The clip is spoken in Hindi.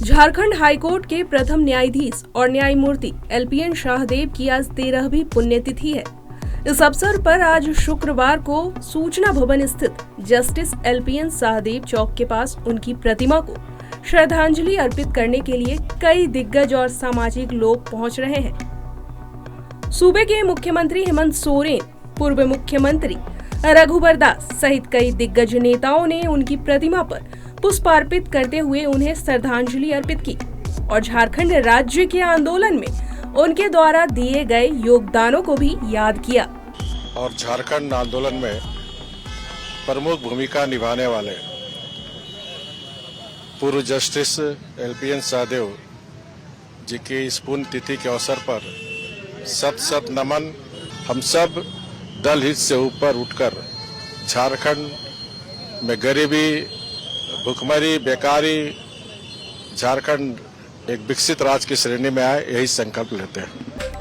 झारखंड हाईकोर्ट के प्रथम न्यायाधीश और न्यायमूर्ति एलपीएन शाहदेव की आज 13वीं पुण्यतिथि है। इस अवसर पर आज शुक्रवार को सूचना भवन स्थित जस्टिस एलपीएन शाहदेव चौक के पास उनकी प्रतिमा को श्रद्धांजलि अर्पित करने के लिए कई दिग्गज और सामाजिक लोग पहुंच रहे हैं। सूबे के मुख्यमंत्री हेमंत सोरेन, पूर्व मुख्यमंत्री रघुवर दास सहित कई दिग्गज नेताओं ने उनकी प्रतिमा पर पुष्प अर्पित करते हुए उन्हें श्रद्धांजलि अर्पित की और झारखंड राज्य के आंदोलन में उनके द्वारा दिए गए योगदानों को भी याद किया। और झारखंड आंदोलन में प्रमुख भूमिका निभाने वाले पूर्व जस्टिस एलपीएन शाहदेव जी की इस पुण्यतिथि के अवसर पर सत सत नमन। हम सब दल हित से ऊपर उठकर झारखंड में गरीबी, भुखमरी, बेकारी, झारखंड एक विकसित राज्य की श्रेणी में आए, यही संकल्प लेते हैं।